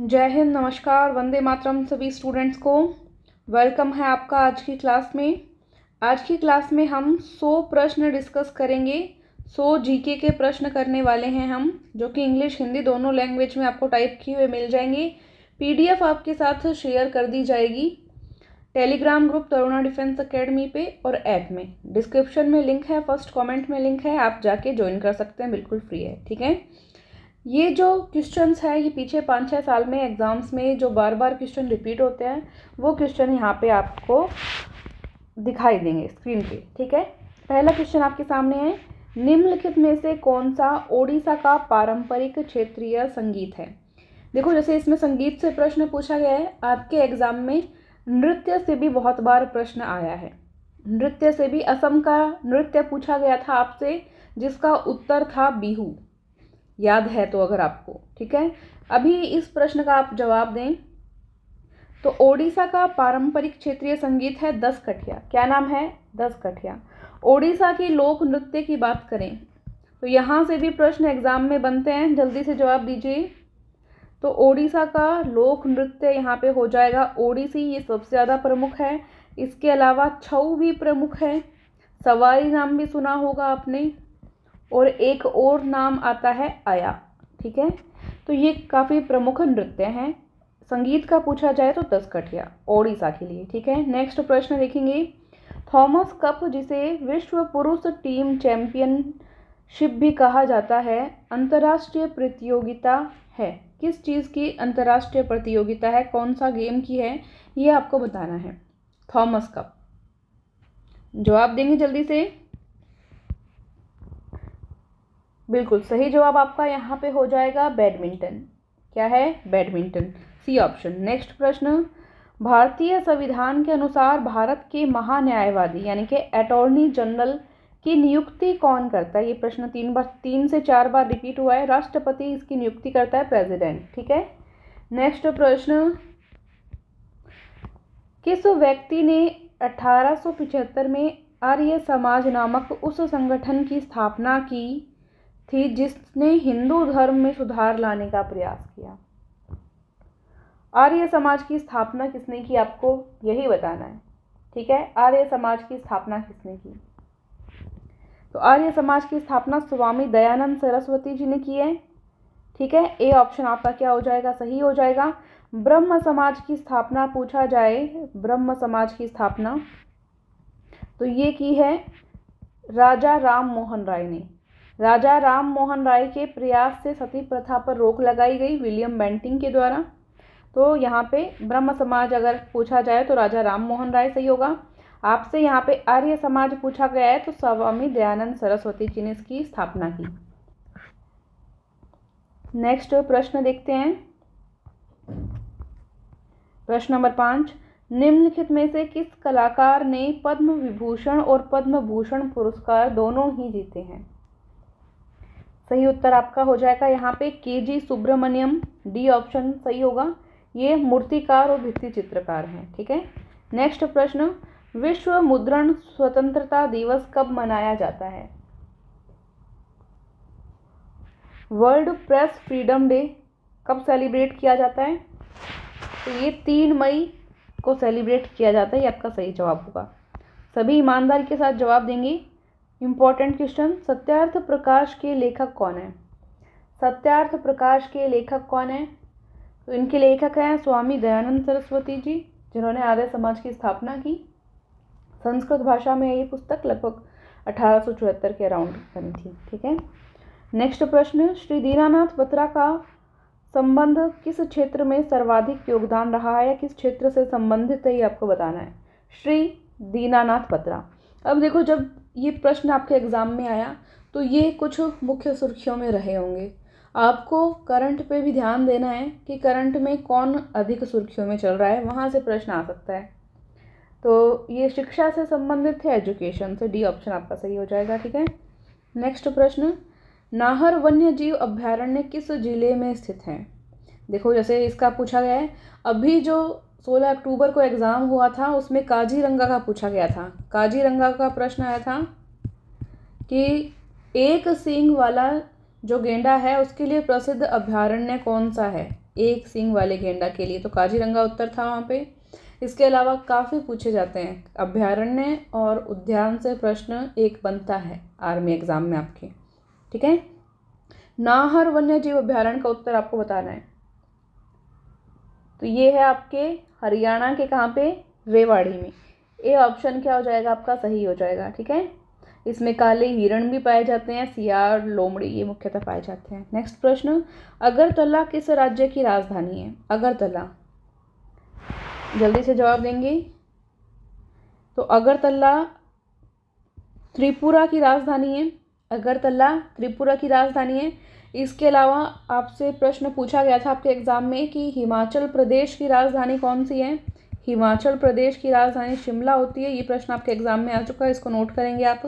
जय हिंद, नमस्कार, वंदे मातरम सभी स्टूडेंट्स को। वेलकम है आपका आज की क्लास में। आज की क्लास में हम 100 प्रश्न डिस्कस करेंगे। 100 जीके के प्रश्न करने वाले हैं हम, जो कि इंग्लिश हिंदी दोनों लैंग्वेज में आपको टाइप किए हुए मिल जाएंगे। पीडीएफ आपके साथ शेयर कर दी जाएगी Telegram group Taruna defence academy पे और ऐप में। डिस्क्रिप्शन में लिंक है, फर्स्ट कमेंट में लिंक है, आप जाके ज्वाइन कर सकते हैं, बिल्कुल फ्री है। ठीक है, ये जो क्वेश्चंस है ये पीछे 5-6 साल में एग्जाम्स में जो बार बार क्वेश्चन रिपीट होते हैं वो क्वेश्चन यहाँ पे आपको दिखाई देंगे स्क्रीन पे। ठीक है, पहला क्वेश्चन आपके सामने है, निम्नलिखित में से कौन सा ओडिशा का पारंपरिक क्षेत्रीय संगीत है। देखो, जैसे इसमें संगीत से प्रश्न पूछा गया है, आपके एग्जाम में नृत्य से भी बहुत बार प्रश्न आया है। नृत्य से भी असम का नृत्य पूछा गया था आपसे, जिसका उत्तर था बिहू, याद है तो अगर आपको। ठीक है, अभी इस प्रश्न का आप जवाब दें तो ओडिशा का पारंपरिक क्षेत्रीय संगीत है दसकठिया। क्या नाम है? दसकठिया। ओडिशा की लोक नृत्य की बात करें तो यहाँ से भी प्रश्न एग्जाम में बनते हैं, जल्दी से जवाब दीजिए। तो ओडिशा का लोक नृत्य यहाँ पे हो जाएगा ओडिसी, ये सबसे ज़्यादा प्रमुख है। इसके अलावा छऊ भी प्रमुख है, सवारी नाम भी सुना होगा आपने, और एक और नाम आता है आया। ठीक है, तो ये काफ़ी प्रमुख नृत्य हैं। संगीत का पूछा जाए तो दसकठिया ओडिशा के लिए। ठीक है, नेक्स्ट प्रश्न देखेंगे, थॉमस कप, जिसे विश्व पुरुष टीम चैंपियनशिप भी कहा जाता है, अंतर्राष्ट्रीय प्रतियोगिता है। किस चीज़ की अंतर्राष्ट्रीय प्रतियोगिता है, कौन सा गेम की है, ये आपको बताना है। थॉमस कप, जवाब देंगे जल्दी से। बिल्कुल सही जवाब आपका यहाँ पे हो जाएगा बैडमिंटन। क्या है? Badminton, C option. नेक्स्ट प्रश्न, भारतीय संविधान के अनुसार भारत के महान्यायवादी यानी कि अटॉर्नी जनरल की नियुक्ति कौन करता है। ये प्रश्न 3 से 4 बार रिपीट हुआ है। राष्ट्रपति इसकी नियुक्ति करता है, प्रेसिडेंट। ठीक है, नेक्स्ट प्रश्न, किस व्यक्ति ने 1875 में आर्य समाज नामक उस संगठन की स्थापना की थी जिसने हिंदू धर्म में सुधार लाने का प्रयास किया। आर्य समाज की स्थापना किसने की, आपको यही बताना है। ठीक है, आर्य समाज की स्थापना किसने की? तो आर्य समाज की स्थापना स्वामी दयानंद सरस्वती जी ने की है। ठीक है, ए ऑप्शन आपका क्या हो जाएगा, सही हो जाएगा। ब्रह्म समाज की स्थापना पूछा जाए, ब्रह्म समाज की स्थापना तो ये की है राजा राम मोहन राय ने। राजा राम मोहन राय के प्रयास से सती प्रथा पर रोक लगाई गई विलियम बेंटिंग के द्वारा। तो यहाँ पे ब्रह्म समाज अगर पूछा जाए तो राजा राम मोहन राय सही होगा। आपसे यहाँ पे आर्य समाज पूछा गया है तो स्वामी दयानंद सरस्वती जी ने इसकी स्थापना की। नेक्स्ट प्रश्न देखते हैं, प्रश्न नंबर 5, निम्नलिखित में से किस कलाकार ने पद्म विभूषण और पद्म भूषण पुरस्कार दोनों ही जीते हैं। सही उत्तर आपका हो जाएगा यहाँ पे के.जी. सुब्रमण्यम, डी ऑप्शन सही होगा। ये मूर्तिकार और भित्ति चित्रकार हैं। ठीक है, नेक्स्ट प्रश्न, विश्व मुद्रण स्वतंत्रता दिवस कब मनाया जाता है। वर्ल्ड प्रेस फ्रीडम डे कब सेलिब्रेट किया जाता है? तो ये 3 मई को सेलिब्रेट किया जाता है, ये आपका सही जवाब होगा। सभी ईमानदारी के साथ जवाब देंगे। इम्पोर्टेंट क्वेश्चन, सत्यार्थ प्रकाश के लेखक कौन है? सत्यार्थ प्रकाश के लेखक कौन है? तो इनके लेखक हैं स्वामी दयानंद सरस्वती जी, जिन्होंने आर्य समाज की स्थापना की। संस्कृत भाषा में ये पुस्तक लगभग 1874 के अराउंड बनी थी। ठीक है, नेक्स्ट प्रश्न, श्री दीनानाथ बत्रा का संबंध किस क्षेत्र में सर्वाधिक योगदान रहा है या किस क्षेत्र से संबंधित है, ये आपको बताना है। श्री दीनानाथ बत्रा। अब देखो, जब ये प्रश्न आपके एग्जाम में आया तो ये कुछ मुख्य सुर्खियों में रहे होंगे। आपको करंट पे भी ध्यान देना है कि करंट में कौन अधिक सुर्खियों में चल रहा है, वहाँ से प्रश्न आ सकता है। तो ये शिक्षा से संबंधित है, एजुकेशन से, डी ऑप्शन आपका सही हो जाएगा। ठीक है, नेक्स्ट प्रश्न, नाहर वन्य जीव अभ्यारण्य किस जिले में स्थित है। देखो, जैसे इसका पूछा गया है, अभी जो 16 अक्टूबर को एग्ज़ाम हुआ था उसमें काजीरंगा का पूछा गया था। काजीरंगा का प्रश्न आया था कि एक सींग वाला जो गेंडा है उसके लिए प्रसिद्ध अभ्यारण्य कौन सा है। एक सींग वाले गेंडा के लिए, तो काजीरंगा उत्तर था वहाँ पे। इसके अलावा काफ़ी पूछे जाते हैं, अभयारण्य और उद्यान से प्रश्न एक बनता है आर्मी एग्जाम में आपके, ठीक है। नाहर वन्य जीव अभयारण्य का उत्तर आपको बताना है। तो ये है आपके हरियाणा के कहाँ पे, रेवाड़ी में। ए ऑप्शन क्या हो जाएगा आपका, सही हो जाएगा, ठीक है। इसमें काले हिरण भी पाए जाते हैं, सियार, लोमड़ी ये मुख्यतः पाए जाते हैं। नेक्स्ट प्रश्न, अगरतला किस राज्य की राजधानी है? अगरतला, जल्दी से जवाब देंगे। तो अगरतला त्रिपुरा की राजधानी है। अगरतला त्रिपुरा की राजधानी है। इसके अलावा आपसे प्रश्न पूछा गया था आपके एग्जाम में कि हिमाचल प्रदेश की राजधानी कौन सी है? हिमाचल प्रदेश की राजधानी शिमला होती है। ये प्रश्न आपके एग्जाम में आ चुका है, इसको नोट करेंगे आप।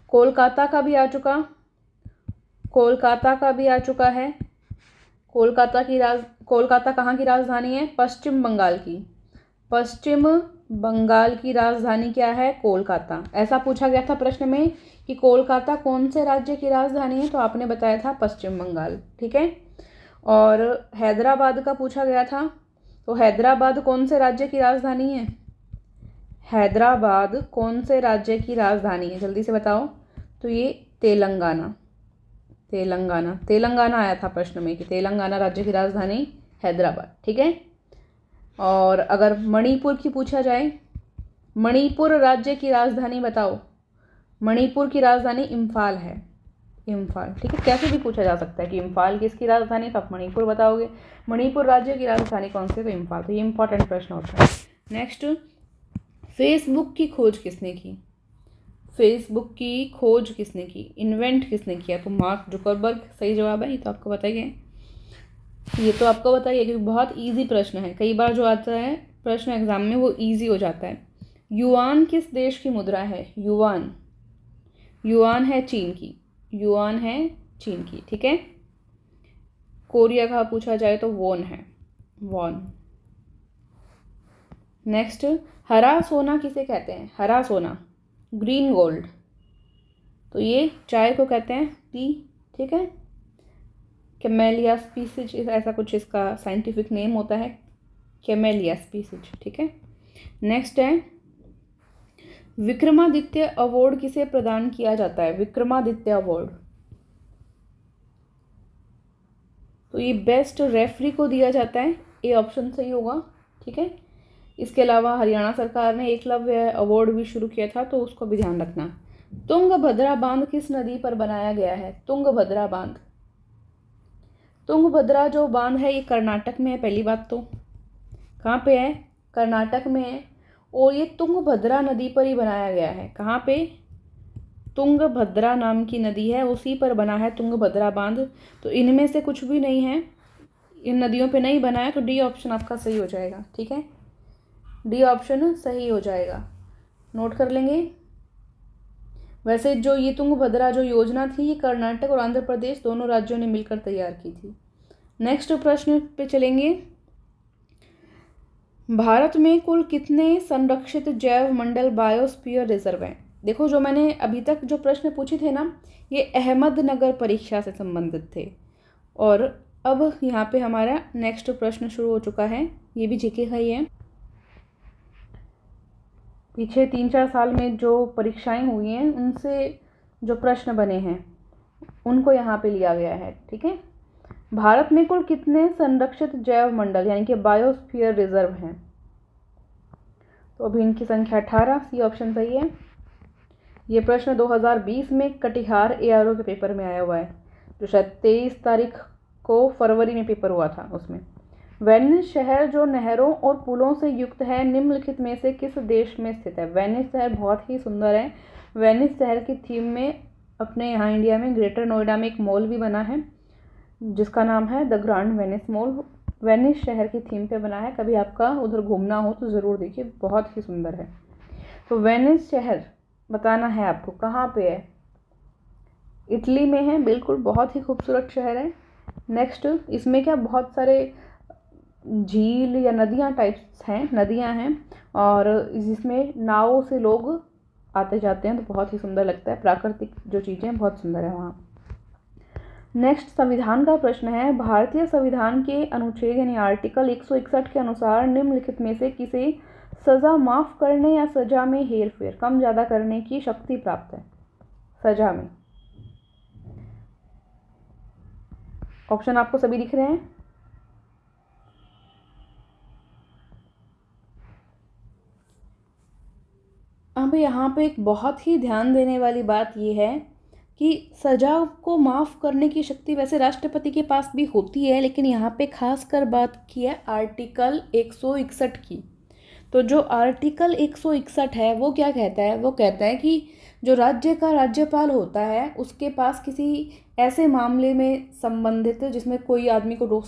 कोलकाता का भी आ चुका, कोलकाता का भी आ चुका है। कोलकाता कहाँ की राजधानी है? पश्चिम बंगाल की। पश्चिम बंगाल की राजधानी क्या है? कोलकाता। ऐसा पूछा गया था प्रश्न में कि कोलकाता कौन से राज्य की राजधानी है, तो आपने बताया था पश्चिम बंगाल, ठीक है। और हैदराबाद का पूछा गया था, तो हैदराबाद कौन से राज्य की राजधानी है? हैदराबाद कौन से राज्य की राजधानी है, जल्दी से बताओ। तो ये तेलंगाना, तेलंगाना, तेलंगाना आया था प्रश्न में कि तेलंगाना राज्य की राजधानी हैदराबाद, ठीक है। और अगर मणिपुर की पूछा जाए, मणिपुर राज्य की राजधानी बताओ। मणिपुर की राजधानी इम्फाल है, इम्फाल, ठीक है। कैसे भी पूछा जा सकता है कि इम्फाल किसकी राजधानी, तो आप मणिपुर बताओगे। मणिपुर राज्य की राजधानी कौन सी है? तो इम्फाल। तो ये इंपॉर्टेंट प्रश्न होता है। नेक्स्ट, फेसबुक की खोज किसने की? फेसबुक की खोज किसने की, इन्वेंट किसने किया? तो मार्क जुकरबर्ग सही जवाब है। ये तो आपको बताइए, ये तो आपको बताइए क्योंकि बहुत इजी प्रश्न है। कई बार जो आता है प्रश्न एग्जाम में वो इजी हो जाता है। युआन किस देश की मुद्रा है? युआन, युआन है चीन की, युआन है चीन की, ठीक है। कोरिया का पूछा जाए तो वोन है, वोन। नेक्स्ट, हरा सोना किसे कहते हैं? हरा सोना, ग्रीन गोल्ड। तो ये चाय को कहते हैं टी, ठीक है। कैमेलिया स्पीसीज ऐसा कुछ इसका साइंटिफिक नेम होता है, कैमेलिया स्पीसीज, ठीक है। नेक्स्ट है, विक्रमादित्य अवार्ड किसे प्रदान किया जाता है? विक्रमादित्य अवार्ड, तो ये बेस्ट रेफरी को दिया जाता है। ए ऑप्शन सही होगा, ठीक है। इसके अलावा हरियाणा सरकार ने एकलव्य अवार्ड भी शुरू किया था, तो उसको भी ध्यान रखना। तुंगभद्रा बांध किस नदी पर बनाया गया है? तुंगभद्रा बांध, तुंगभद्रा जो बांध है ये कर्नाटक में है। पहली बात तो कहाँ पे है? कर्नाटक में है। और ये तुंगभद्रा नदी पर ही बनाया गया है। कहाँ पे? तुंगभद्रा नाम की नदी है, उसी पर बना है तुंगभद्रा बांध। तो इनमें से कुछ भी नहीं है, इन नदियों पे नहीं बना है, तो डी ऑप्शन आपका सही हो जाएगा, ठीक है। डी ऑप्शन सही हो जाएगा, नोट कर लेंगे। वैसे जो ये तुंगभद्रा जो योजना थी ये कर्नाटक और आंध्र प्रदेश दोनों राज्यों ने मिलकर तैयार की थी। नेक्स्ट प्रश्न पे चलेंगे। भारत में कुल कितने संरक्षित जैव मंडल बायोस्फीयर रिजर्व हैं? देखो जो मैंने अभी तक जो प्रश्न पूछे थे ना, ये अहमदनगर परीक्षा से संबंधित थे। और अब यहाँ पे हमारा नेक्स्ट प्रश्न शुरू हो चुका है, ये भी जीके का ही है। पीछे 3-4 साल में जो परीक्षाएं हुई हैं उनसे जो प्रश्न बने हैं उनको यहाँ पे लिया गया है, ठीक है। भारत में कुल कितने संरक्षित जैव मंडल यानी कि बायोस्फीयर रिजर्व हैं? तो अभी इनकी संख्या 18, सी ऑप्शन सही है। ये प्रश्न 2020 में कटिहार एआरओ के पेपर में आया हुआ है, जो शायद 23 तारीख को फरवरी में पेपर हुआ था। उसमें वेनिस शहर जो नहरों और पुलों से युक्त है निम्नलिखित में से किस देश में स्थित है? वेनिस शहर बहुत ही सुंदर है। वेनिस शहर की थीम में अपने यहाँ इंडिया में ग्रेटर नोएडा में एक मॉल भी बना है जिसका नाम है the grand Venice mall. Venice शहर की थीम पे बना है, कभी आपका उधर घूमना हो तो ज़रूर देखिए, बहुत ही सुंदर है। तो वेनिस शहर बताना है आपको कहाँ पे है? इटली में है, बिल्कुल, बहुत ही खूबसूरत शहर है। नेक्स्ट, इसमें क्या बहुत सारे झील या नदियाँ टाइप्स हैं, नदियाँ हैं, और जिसमें नावों से लोग आते जाते हैं, तो बहुत ही सुंदर लगता है। प्राकृतिक जो चीज़ें हैं बहुत सुंदर है वहाँ। नेक्स्ट संविधान का प्रश्न है, भारतीय संविधान के अनुच्छेद यानी आर्टिकल 161 के अनुसार निम्नलिखित में से किसे सजा माफ करने या सजा में हेरफेर कम ज्यादा करने की शक्ति प्राप्त है? सजा में ऑप्शन आपको सभी दिख रहे हैं। अब यहाँ पे एक बहुत ही ध्यान देने वाली बात ये है कि सजा को माफ़ करने की शक्ति वैसे राष्ट्रपति के पास भी होती है, लेकिन यहाँ पे खास कर बात की है आर्टिकल 161 की। तो जो आर्टिकल 161 है वो क्या कहता है? वो कहता है कि जो राज्य का राज्यपाल होता है उसके पास किसी ऐसे मामले में संबंधित जिसमें कोई आदमी को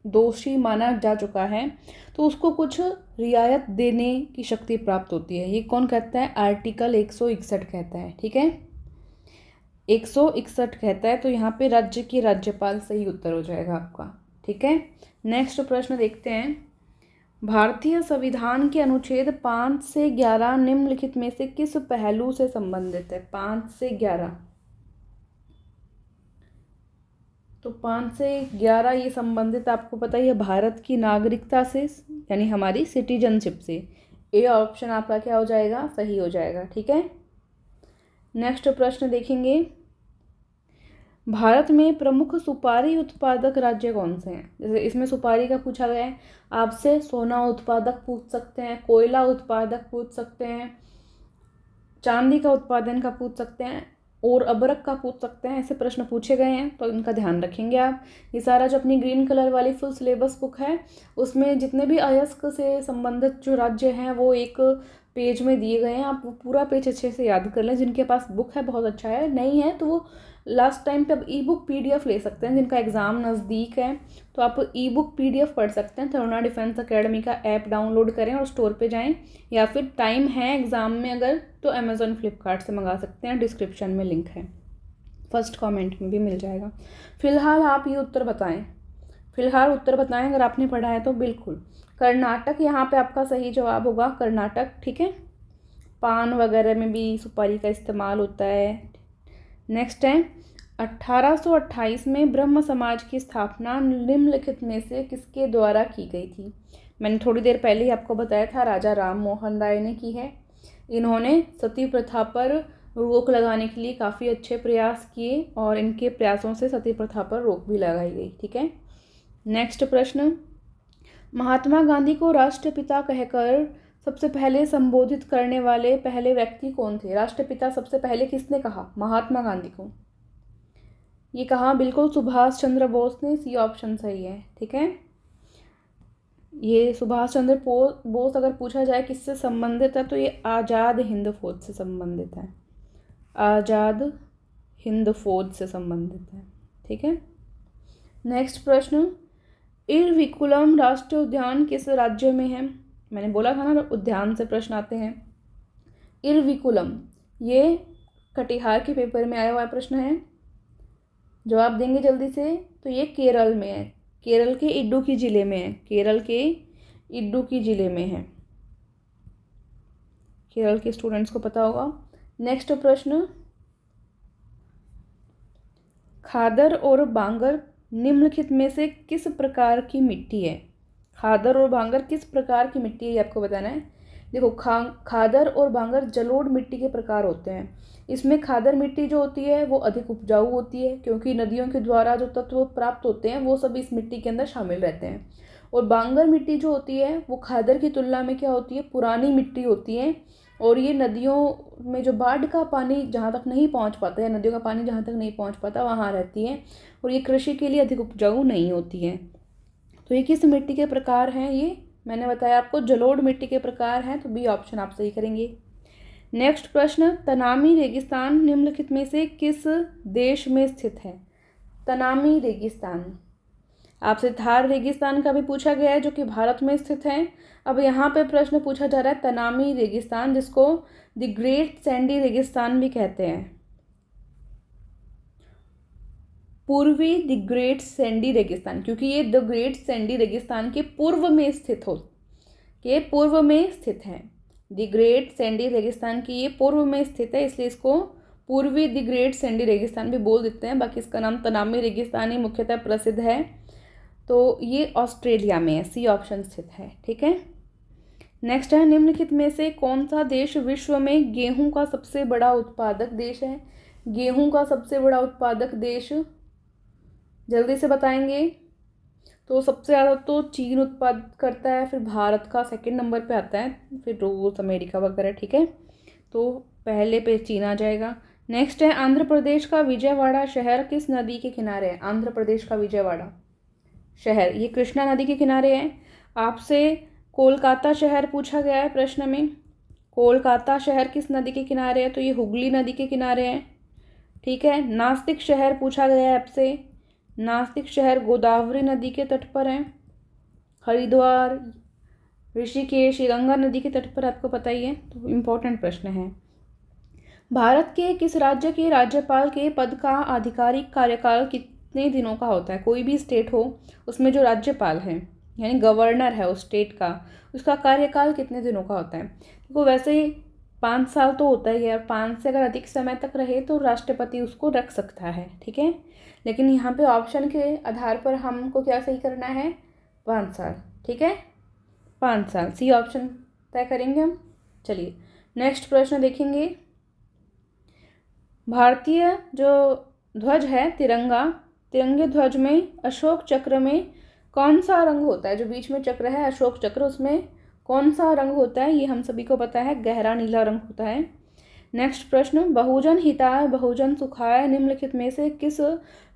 दोषी माना जा चुका है तो उसको कुछ रियायत देने की शक्ति प्राप्त होती है। ये कौन कहता है? आर्टिकल 161 कहता है। ठीक है, 161 कहता है। तो यहाँ पे राज्य के राज्यपाल सही उत्तर हो जाएगा आपका। ठीक है, नेक्स्ट प्रश्न देखते हैं। भारतीय संविधान के अनुच्छेद 5 से 11 निम्नलिखित में से किस पहलू से संबंधित है? 5 से 11, तो 5 से 11 ये संबंधित आपको पता ही है भारत की नागरिकता से यानी हमारी सिटीजनशिप से। ए ऑप्शन आपका क्या हो जाएगा? सही हो जाएगा। ठीक है, नेक्स्ट प्रश्न देखेंगे। भारत में प्रमुख सुपारी उत्पादक राज्य कौन से हैं? जैसे इसमें सुपारी का पूछा गया है, आपसे सोना उत्पादक पूछ सकते हैं, कोयला उत्पादक पूछ सकते हैं, चांदी का उत्पादन का पूछ सकते हैं और अबरक का पूछ सकते हैं। ऐसे प्रश्न पूछे गए हैं तो इनका ध्यान रखेंगे आप। ये सारा जो अपनी ग्रीन कलर वाली फुल सिलेबस बुक है उसमें जितने भी अयस्क से संबंधित जो राज्य हैं वो एक पेज में दिए गए हैं। आप वो पूरा पेज अच्छे से याद कर लें। जिनके पास बुक है बहुत अच्छा है, नहीं है तो वो लास्ट टाइम पे अब ई बुक PDF ले सकते हैं। जिनका एग्ज़ाम नज़दीक है तो आप ई बुक PDF पढ़ सकते हैं। तरुणा डिफेंस अकेडमी का ऐप डाउनलोड करें और स्टोर पे जाएं, या फिर टाइम है एग्ज़ाम में अगर तो अमेज़ॉन फ्लिपकार्ट से मंगा सकते हैं। डिस्क्रिप्शन में लिंक है, फर्स्ट कमेंट में भी मिल जाएगा। फिलहाल आप ये उत्तर बताएं, फिलहाल उत्तर बताएं अगर आपने पढ़ा है तो। बिल्कुल कर्नाटक यहाँ पे आपका सही जवाब होगा, कर्नाटक। ठीक है, पान वगैरह में भी सुपारी का इस्तेमाल होता है। नेक्स्ट है 1828 में ब्रह्म समाज की स्थापना निम्नलिखित में से किसके द्वारा की गई थी? मैंने थोड़ी देर पहले ही आपको बताया था, राजा राम मोहन राय ने की है। इन्होंने सती प्रथा पर रोक लगाने के लिए काफ़ी अच्छे प्रयास किए और इनके प्रयासों से सती प्रथा पर रोक भी लगाई गई। ठीक है, नेक्स्ट प्रश्न। महात्मा गांधी को राष्ट्रपिता कहकर सबसे पहले संबोधित करने वाले पहले व्यक्ति कौन थे? राष्ट्रपिता सबसे पहले किसने कहा महात्मा गांधी को? ये कहा बिल्कुल सुभाष चंद्र बोस ने। सी ऑप्शन सही है। ठीक है, ये सुभाष चंद्र बोस अगर पूछा जाए किससे संबंधित है तो ये आज़ाद हिंद फौज से संबंधित है। आज़ाद हिंद फौज से संबंधित है। ठीक है, नेक्स्ट प्रश्न। इरविकुलम राष्ट्रीय उद्यान किस राज्य में है? मैंने बोला था ना उद्यान से प्रश्न आते हैं। इरविकुलम ये कटिहार के पेपर में आया हुआ प्रश्न है, जवाब देंगे जल्दी से। तो ये केरल में है, केरल के इडुक्की जिले में है, केरल के इडुक्की जिले में है। केरल के स्टूडेंट्स को पता होगा। नेक्स्ट प्रश्न। खादर और बांगर निम्नलिखित में से किस प्रकार की मिट्टी है? खादर और बांगर किस प्रकार की मिट्टी है ये आपको बताना है। देखो खादर और बांगर जलोढ़ मिट्टी के प्रकार होते हैं। इसमें खादर मिट्टी जो होती है वो अधिक उपजाऊ होती है क्योंकि नदियों के द्वारा जो तत्व प्राप्त होते हैं वो सब इस मिट्टी के अंदर शामिल रहते हैं। और बांगर मिट्टी जो होती है वो खादर की तुलना में क्या होती है? पुरानी मिट्टी होती है और ये नदियों में जो बाढ़ का पानी जहाँ तक नहीं पहुँच पाता है, नदियों का पानी जहाँ तक नहीं पहुँच पाता वहाँ रहती है और ये कृषि के लिए अधिक उपजाऊ नहीं होती है। तो ये किस मिट्टी के प्रकार हैं? ये मैंने बताया आपको जलोढ़ मिट्टी के प्रकार हैं, तो बी ऑप्शन आप सही करेंगे। नेक्स्ट प्रश्न। तनामी रेगिस्तान निम्नलिखित में से किस देश में स्थित है? तनामी रेगिस्तान, आपसे थार रेगिस्तान का भी पूछा गया है जो कि भारत में स्थित है। अब यहाँ पे प्रश्न पूछा जा रहा है तनामी रेगिस्तान, जिसको द ग्रेट सैंडी रेगिस्तान भी कहते हैं। पूर्वी द ग्रेट सैंडी रेगिस्तान, क्योंकि ये द ग्रेट सैंडी रेगिस्तान के पूर्व में स्थित हो, के पूर्व में स्थित है। द ग्रेट सैंडी रेगिस्तान की ये पूर्व में स्थित है, इसलिए इसको पूर्वी द ग्रेट सैंडी रेगिस्तान भी बोल देते हैं, बाकी इसका नाम तनामी रेगिस्तान ही मुख्यतः प्रसिद्ध है। तो ये ऑस्ट्रेलिया में है, सी ऑप्शन स्थित है। ठीक है, नेक्स्ट है, निम्नलिखित में से कौन सा देश विश्व में गेहूं का सबसे बड़ा उत्पादक देश है? गेहूं का सबसे बड़ा उत्पादक देश जल्दी से बताएंगे। तो सबसे ज़्यादा तो चीन उत्पादित करता है, फिर भारत का सेकंड नंबर पे आता है, फिर रूस, अमेरिका वगैरह। ठीक है, तो पहले पे चीन आ जाएगा। नेक्स्ट है, आंध्र प्रदेश का विजयवाड़ा शहर किस नदी के किनारे है? आंध्र प्रदेश का विजयवाड़ा शहर ये कृष्णा नदी के किनारे है। आपसे कोलकाता शहर पूछा गया है प्रश्न में, कोलकाता शहर किस नदी के किनारे है? तो ये हुगली नदी के किनारे है। ठीक है, नासिक शहर पूछा गया है आपसे, नासिक शहर गोदावरी नदी के तट पर है। हरिद्वार, ऋषिकेश ये गंगा नदी के तट पर, आपको पता ही है, तो इम्पोर्टेंट प्रश्न है। भारत के किस राज्य के राज्यपाल के पद का आधिकारिक कार्यकाल कितने दिनों का होता है? कोई भी स्टेट हो उसमें जो राज्यपाल है यानी गवर्नर है उस स्टेट का, उसका कार्यकाल कितने दिनों का होता है? तो वैसे 5 साल तो होता ही है, 5 से अगर अधिक समय तक रहे तो राष्ट्रपति उसको रख सकता है। ठीक है, लेकिन यहाँ पे ऑप्शन के आधार पर हमको क्या सही करना है? 5 साल। ठीक है, 5 साल, सी ऑप्शन तय करेंगे हम। चलिए नेक्स्ट प्रश्न देखेंगे। भारतीय जो ध्वज है तिरंगा, तिरंगे ध्वज में अशोक चक्र में कौन सा रंग होता है? जो बीच में चक्र है अशोक चक्र, उसमें कौन सा रंग होता है? ये हम सभी को पता है, गहरा नीला रंग होता है। नेक्स्ट प्रश्न, बहुजन हिताय बहुजन सुखाय निम्नलिखित में से किस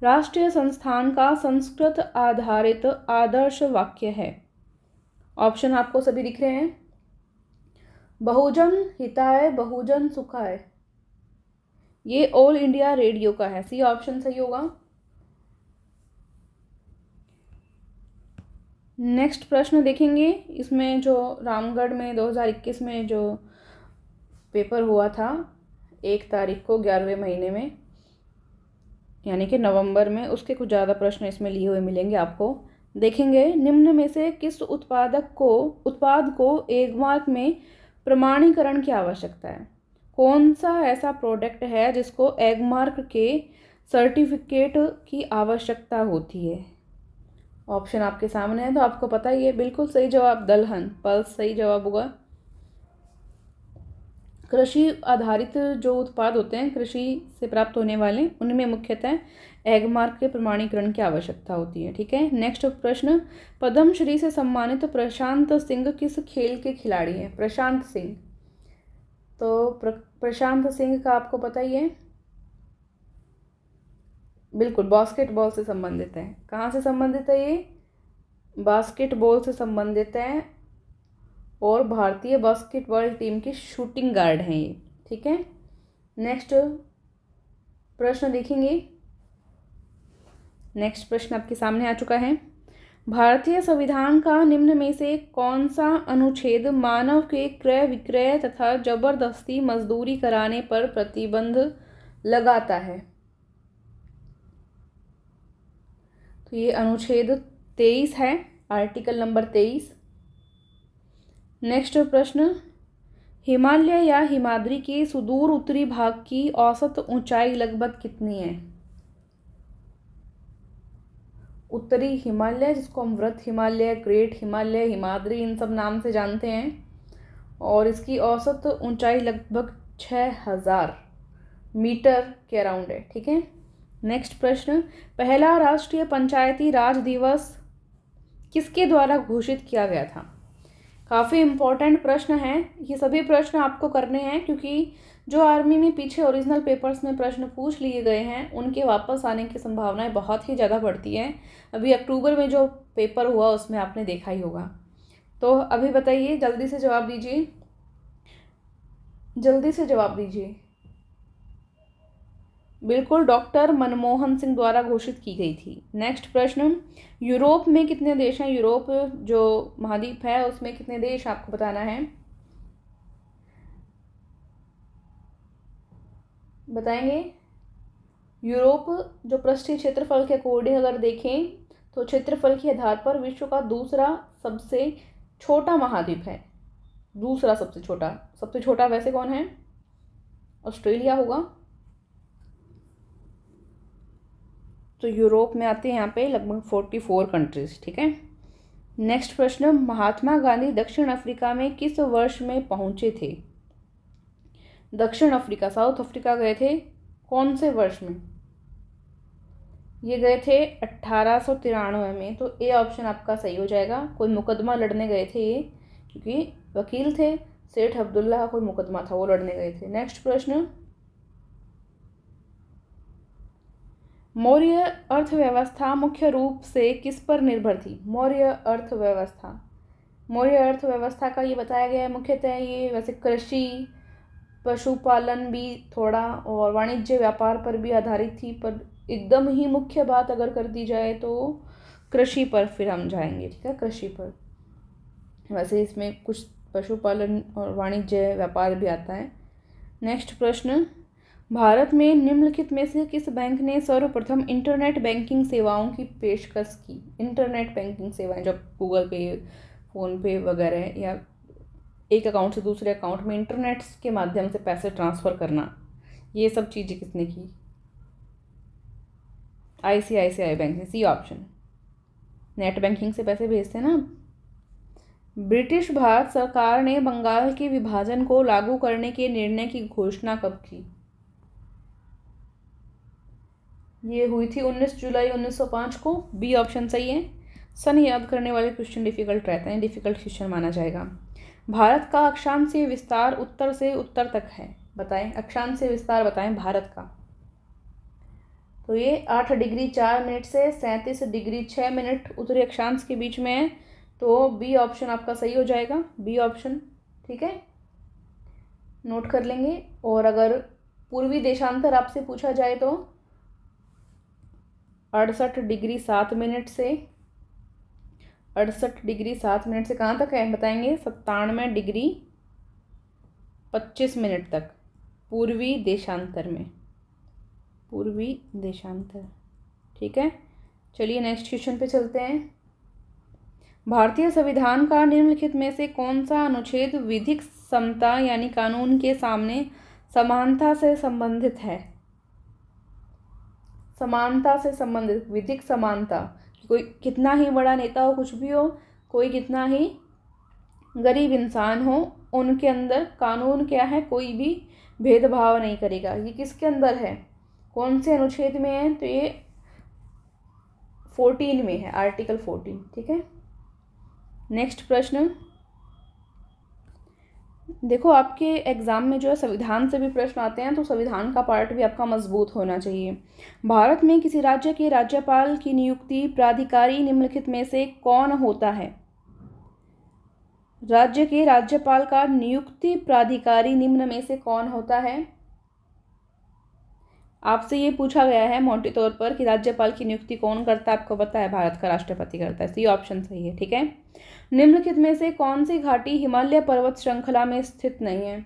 राष्ट्रीय संस्थान का संस्कृत आधारित आदर्श वाक्य है? ऑप्शन आपको सभी दिख रहे हैं, बहुजन हिताय बहुजन सुखाय, ये ऑल इंडिया रेडियो का है, सी ऑप्शन सही होगा। नेक्स्ट प्रश्न देखेंगे, इसमें जो रामगढ़ में 2021 में जो पेपर हुआ था 1 तारीख को 11वें महीने में यानी कि नवंबर में, उसके कुछ ज़्यादा प्रश्न इसमें लिए हुए मिलेंगे आपको। देखेंगे, निम्न में से किस उत्पाद को एगमार्क में प्रमाणीकरण की आवश्यकता है? कौन सा ऐसा प्रोडक्ट है जिसको एगमार्क के सर्टिफिकेट की आवश्यकता होती है? ऑप्शन आपके सामने है तो आपको पता ही है, बिल्कुल सही जवाब दलहन, पल्स सही जवाब होगा। कृषि आधारित जो उत्पाद होते हैं कृषि से प्राप्त होने वाले, उनमें मुख्यतः एगमार्क के प्रमाणीकरण की आवश्यकता होती है। ठीक है, नेक्स्ट प्रश्न, पद्मश्री से सम्मानित प्रशांत सिंह किस खेल के खिलाड़ी हैं? प्रशांत सिंह, तो प्रशांत सिंह का आपको पता ही है, बिल्कुल बास्केटबॉल से संबंधित है। कहाँ से संबंधित है ये? बास्केटबॉल से संबंधित है और भारतीय बास्केटबॉल टीम की शूटिंग गार्ड हैं ये। ठीक है, नेक्स्ट प्रश्न देखेंगे। नेक्स्ट प्रश्न आपके सामने आ चुका है, भारतीय संविधान का निम्न में से कौन सा अनुच्छेद मानव के क्रय विक्रय तथा जबरदस्ती मजदूरी कराने पर प्रतिबंध लगाता है? तो ये अनुच्छेद 23 है, आर्टिकल नंबर 23। नेक्स्ट प्रश्न, हिमालय या हिमाद्री के सुदूर उत्तरी भाग की औसत ऊंचाई लगभग कितनी है? उत्तरी हिमालय, जिसको हम व्रत हिमालय, ग्रेट हिमालय, हिमाद्री इन सब नाम से जानते हैं, और इसकी औसत ऊंचाई लगभग 6000 मीटर के अराउंड है। ठीक है, नेक्स्ट प्रश्न, पहला राष्ट्रीय पंचायती राज दिवस किसके द्वारा घोषित किया गया था? काफ़ी इम्पोर्टेंट प्रश्न है, ये सभी प्रश्न आपको करने हैं क्योंकि जो आर्मी में पीछे ओरिजिनल पेपर्स में प्रश्न पूछ लिए गए हैं उनके वापस आने की संभावनाएं बहुत ही ज़्यादा बढ़ती हैं। अभी अक्टूबर में जो पेपर हुआ उसमें आपने देखा ही होगा। तो अभी बताइए, जल्दी से जवाब दीजिए, जल्दी से जवाब दीजिए। बिल्कुल डॉक्टर मनमोहन सिंह द्वारा घोषित की गई थी। नेक्स्ट प्रश्न, यूरोप में कितने देश हैं? यूरोप जो महाद्वीप है उसमें कितने देश आपको बताना है, बताएंगे? यूरोप जो पृष्ठीय क्षेत्रफल के अकॉर्डिंग अगर देखें तो क्षेत्रफल के आधार पर विश्व का दूसरा सबसे छोटा महाद्वीप है। दूसरा सबसे छोटा वैसे कौन है? ऑस्ट्रेलिया होगा। तो यूरोप में आते हैं यहाँ पे लगभग 44 कंट्रीज। ठीक है। नेक्स्ट प्रश्न, महात्मा गांधी दक्षिण अफ्रीका में किस वर्ष में पहुंचे थे? दक्षिण अफ्रीका, साउथ अफ्रीका गए थे कौन से वर्ष में? ये गए थे 1893 में। तो ए ऑप्शन आपका सही हो जाएगा। कोई मुकदमा लड़ने गए थे ये, क्योंकि वकील थे, सेठ अब्दुल्ला का कोई मुकदमा था, वो लड़ने गए थे। नेक्स्ट प्रश्न, मौर्य अर्थव्यवस्था मुख्य रूप से किस पर निर्भर थी? मौर्य अर्थव्यवस्था, मौर्य अर्थव्यवस्था का ये बताया गया है मुख्यतः ये वैसे कृषि, पशुपालन भी थोड़ा और वाणिज्य व्यापार पर भी आधारित थी, पर एकदम ही मुख्य बात अगर कर दी जाए तो कृषि पर फिर हम जाएंगे। ठीक है, कृषि पर। वैसे इसमें कुछ पशुपालन और वाणिज्य व्यापार भी आता है। नेक्स्ट प्रश्न, भारत में निम्नलिखित में से किस बैंक ने सर्वप्रथम इंटरनेट बैंकिंग सेवाओं की पेशकश की? इंटरनेट बैंकिंग सेवाएं, जो गूगल पे, फ़ोन पे वगैरह, या एक अकाउंट से दूसरे अकाउंट में इंटरनेट के माध्यम से पैसे ट्रांसफ़र करना, ये सब चीज़ें किसने की? ICICI बैंक ने, सी ऑप्शन। नेट बैंकिंग से पैसे भेजते हैं ना। ब्रिटिश भारत सरकार ने बंगाल के विभाजन को लागू करने के निर्णय की घोषणा कब की? ये हुई थी 19 जुलाई 1905 को। बी ऑप्शन सही है। सन याद करने वाले क्वेश्चन डिफिकल्ट रहते हैं, डिफिकल्ट क्वेश्चन माना जाएगा। भारत का अक्षांशीय विस्तार उत्तर से उत्तर तक है, बताएं अक्षांशीय विस्तार, बताएं भारत का। तो ये 8 डिग्री 4 मिनट से 37 डिग्री 6 मिनट उत्तरी अक्षांश के बीच में है। तो बी ऑप्शन आपका सही हो जाएगा, बी ऑप्शन। ठीक है, नोट कर लेंगे। और अगर पूर्वी देशांतर आपसे पूछा जाए तो 68 डिग्री 7 मिनट से, 68 डिग्री 7 मिनट से कहाँ तक है बताएंगे? 97 डिग्री 25 मिनट तक पूर्वी देशांतर में, पूर्वी देशांतर। ठीक है, चलिए नेक्स्ट क्वेश्चन पे चलते हैं। भारतीय संविधान का निम्नलिखित में से कौन सा अनुच्छेद विधिक समता यानी कानून के सामने समानता से संबंधित है? समानता से संबंधित, विधिक समानता। कोई कितना ही बड़ा नेता हो, कुछ भी हो, कोई कितना ही गरीब इंसान हो, उनके अंदर कानून क्या है? कोई भी भेदभाव नहीं करेगा। ये किसके अंदर है, कौन से अनुच्छेद में है? तो ये 14 में है, आर्टिकल 14। ठीक है, नेक्स्ट प्रश्न देखो, आपके एग्जाम में जो है संविधान से भी प्रश्न आते हैं, तो संविधान का पार्ट भी आपका मजबूत होना चाहिए। भारत में किसी राज्य के राज्यपाल की नियुक्ति प्राधिकारी निम्नलिखित में से कौन होता है? राज्य के राज्यपाल का नियुक्ति प्राधिकारी निम्न में से कौन होता है? आपसे ये पूछा गया है मोटे तौर पर कि राज्यपाल की नियुक्ति कौन करता है, आपको पता है? भारत का राष्ट्रपति करता है। सी ऑप्शन सही है। ठीक है, निम्नलिखित में से कौन सी घाटी हिमालय पर्वत श्रृंखला में स्थित नहीं है?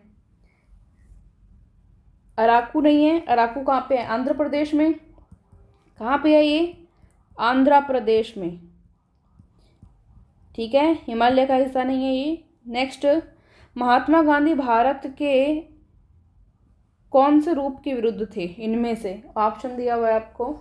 अराकू नहीं है। अराकू कहाँ पे है? आंध्र प्रदेश में। कहाँ पे है ये? आंध्र प्रदेश में। ठीक है, हिमालय का हिस्सा नहीं है ये। नेक्स्ट, महात्मा गांधी भारत के कौन से रूप के विरुद्ध थे? इनमें से ऑप्शन दिया हुआ है आपको।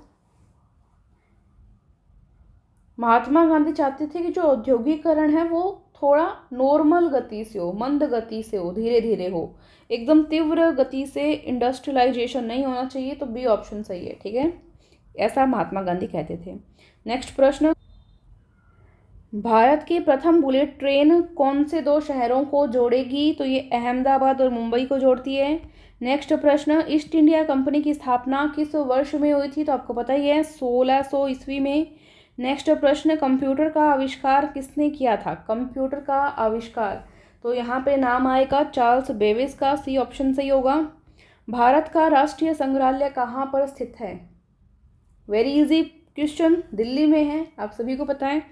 महात्मा गांधी चाहते थे कि जो औद्योगिकरण है वो थोड़ा नॉर्मल गति से हो, मंद गति से हो, धीरे धीरे हो, एकदम तीव्र गति से इंडस्ट्रियलाइजेशन नहीं होना चाहिए। तो बी ऑप्शन सही है। ठीक है, ऐसा महात्मा गांधी कहते थे। नेक्स्ट प्रश्न, भारत की प्रथम बुलेट ट्रेन कौन से 2 शहरों को जोड़ेगी? तो ये अहमदाबाद और मुंबई को जोड़ती है। नेक्स्ट प्रश्न, ईस्ट इंडिया कंपनी की स्थापना किस वर्ष में हुई थी? तो आपको पता ही है, 1600 ईस्वी में। नेक्स्ट प्रश्न, कंप्यूटर का आविष्कार किसने किया था? कंप्यूटर का आविष्कार, तो यहाँ पे नाम आएगा चार्ल्स बेबेज का। सी ऑप्शन सही होगा। भारत का राष्ट्रीय संग्रहालय कहाँ पर स्थित है? वेरी इजी क्वेश्चन, दिल्ली में है, आप सभी को पता है।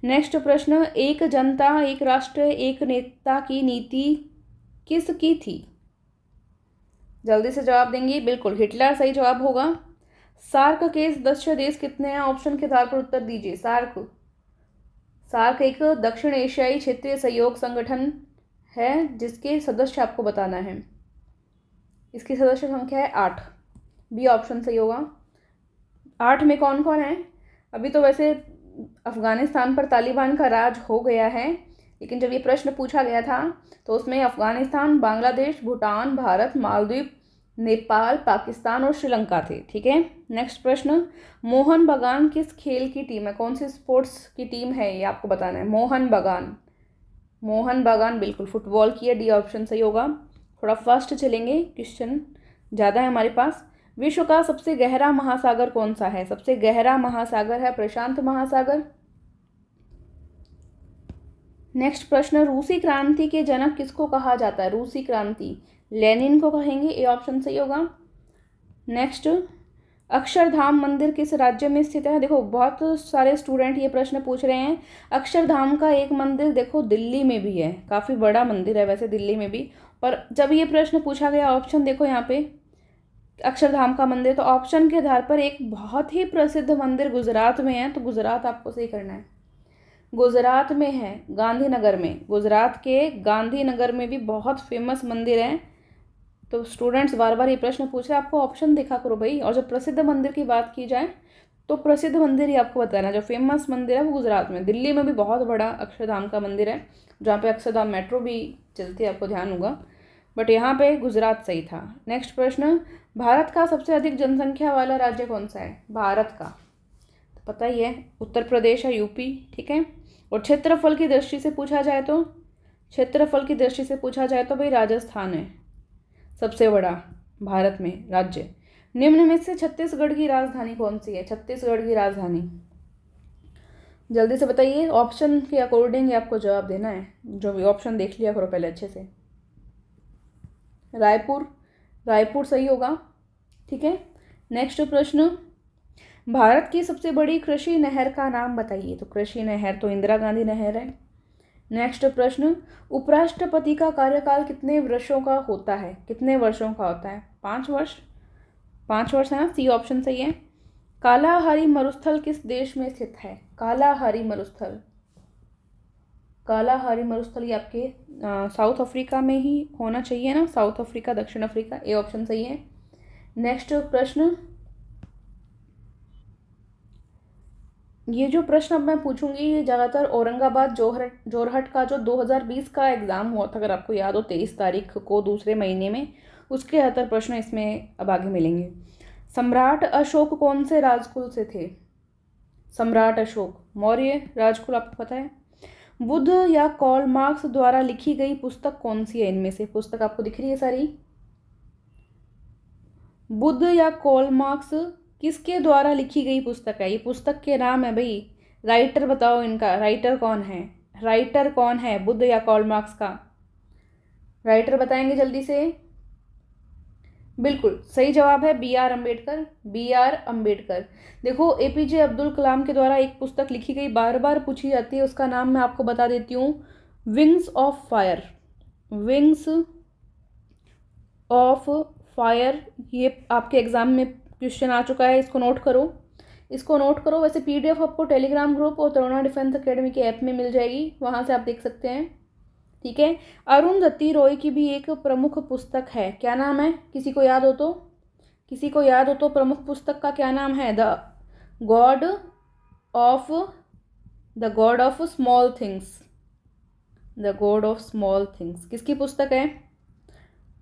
नेक्स्ट प्रश्न, एक जनता एक राष्ट्र एक नेता की नीति किसकी थी? जल्दी से जवाब देंगे। बिल्कुल हिटलर सही जवाब होगा। सार्क के सदस्य देश कितने हैं? ऑप्शन के आधार पर उत्तर दीजिए। सार्क एक दक्षिण एशियाई क्षेत्रीय सहयोग संगठन है जिसके सदस्य आपको बताना है। इसकी सदस्य संख्या है 8। बी ऑप्शन सही होगा। 8 में कौन कौन है? अभी तो वैसे अफ़गानिस्तान पर तालिबान का राज हो गया है, लेकिन जब ये प्रश्न पूछा गया था तो उसमें अफ़गानिस्तान, बांग्लादेश, भूटान, भारत, मालदीव, नेपाल, पाकिस्तान और श्रीलंका थे। ठीक है, नेक्स्ट प्रश्न, मोहन बागान किस खेल की टीम है? कौन सी स्पोर्ट्स की टीम है ये आपको बताना है। मोहन बागान, मोहन बागान बिल्कुल फुटबॉल की है, डी ऑप्शन सही होगा। थोड़ा फास्ट चलेंगे, क्वेश्चन ज़्यादा है हमारे पास। विश्व का सबसे गहरा महासागर कौन सा है? सबसे गहरा महासागर है प्रशांत महासागर। नेक्स्ट प्रश्न, रूसी क्रांति के जनक किसको कहा जाता है? रूसी क्रांति लेनिन को कहेंगे, ए ऑप्शन सही होगा। नेक्स्ट, अक्षरधाम मंदिर किस राज्य में स्थित है? देखो बहुत सारे स्टूडेंट ये प्रश्न पूछ रहे हैं। अक्षरधाम का एक मंदिर देखो दिल्ली में भी है, काफ़ी बड़ा मंदिर है वैसे दिल्ली में भी, पर जब ये प्रश्न पूछा गया ऑप्शन देखो यहाँ पे अक्षरधाम का मंदिर, तो ऑप्शन के आधार पर एक बहुत ही प्रसिद्ध मंदिर गुजरात में है, तो गुजरात आपको सही करना है। गुजरात में है, गांधीनगर में, गुजरात के गांधीनगर में भी बहुत फेमस मंदिर है। तो स्टूडेंट्स बार बार ये प्रश्न पूछ रहे हैं, आपको ऑप्शन देखा करो भाई। और जब प्रसिद्ध मंदिर की बात की जाए तो प्रसिद्ध मंदिर ही आपको बताना, जो फेमस मंदिर है वो गुजरात में। दिल्ली में भी बहुत बड़ा अक्षरधाम का मंदिर है, जहाँ पे अक्षरधाम मेट्रो भी चलती है, आपको ध्यान होगा, बट यहाँ पे गुजरात सही था। नेक्स्ट प्रश्न, भारत का सबसे अधिक जनसंख्या वाला राज्य कौन सा है? भारत का तो पता ही है, उत्तर प्रदेश है, यूपी। ठीक है, और क्षेत्रफल की दृष्टि से पूछा जाए तो, क्षेत्रफल की दृष्टि से पूछा जाए तो भाई राजस्थान है सबसे बड़ा भारत में राज्य। निम्न में से छत्तीसगढ़ की राजधानी कौन सी है? छत्तीसगढ़ की राजधानी जल्दी से बताइए, ऑप्शन के अकॉर्डिंग आपको जवाब देना है। जो भी ऑप्शन देख लिया करो पहले अच्छे से। रायपुर, रायपुर सही होगा। ठीक है, नेक्स्ट प्रश्न, भारत की सबसे बड़ी कृषि नहर का नाम बताइए। तो कृषि नहर तो इंदिरा गांधी नहर है। नेक्स्ट प्रश्न, उपराष्ट्रपति का कार्यकाल कितने वर्षों का होता है? कितने वर्षों का होता है? 5 वर्ष, 5 वर्ष है ना, सी ऑप्शन सही है। कालाहारी मरुस्थल किस देश में स्थित है? कालाहारी मरुस्थल, कालाहारी मरुस्थल ये आपके साउथ अफ्रीका में ही होना चाहिए ना, साउथ अफ्रीका, दक्षिण अफ्रीका, ए ऑप्शन सही है। नेक्स्ट प्रश्न, ये जो प्रश्न अब मैं पूछूंगी ये ज़्यादातर औरंगाबाद जोरहट का जो 2020 का एग्ज़ाम हुआ था, अगर आपको याद हो, 23 तारीख को दूसरे महीने में, उसके 70 प्रश्न इसमें अब आगे मिलेंगे। सम्राट अशोक कौन से राजकुल से थे? सम्राट अशोक मौर्य राजकुल, आपको पता है। बुद्ध या कार्ल मार्क्स द्वारा लिखी गई पुस्तक कौन सी है? इनमें से पुस्तक आपको दिख रही है सारी। बुद्ध या कार्ल मार्क्स किसके द्वारा लिखी गई पुस्तक है? ये पुस्तक के नाम है भाई, राइटर बताओ इनका, राइटर कौन है? राइटर कौन है बुद्ध या कार्ल मार्क्स का? राइटर बताएंगे जल्दी से। बिल्कुल सही जवाब है B R Ambedkar, B R Ambedkar. देखो एपीजे अब्दुल कलाम के द्वारा एक पुस्तक लिखी गई, बार बार पूछी जाती है, उसका नाम मैं आपको बता देती हूँ, wings of fire, wings of fire. ये आपके एग्जाम में क्वेश्चन आ चुका है, इसको नोट करो, इसको नोट करो। वैसे पीडीएफ आपको टेलीग्राम ग्रुप और तरुणा डिफेंस एकेडमी के ऐप में मिल जाएगी, वहाँ से आप देख सकते हैं। ठीक है, अरुंधति रॉय की भी एक प्रमुख पुस्तक है, क्या नाम है? किसी को याद हो तो, किसी को याद हो तो प्रमुख पुस्तक का क्या नाम है? God of the God of small things, the God of small things किसकी पुस्तक है?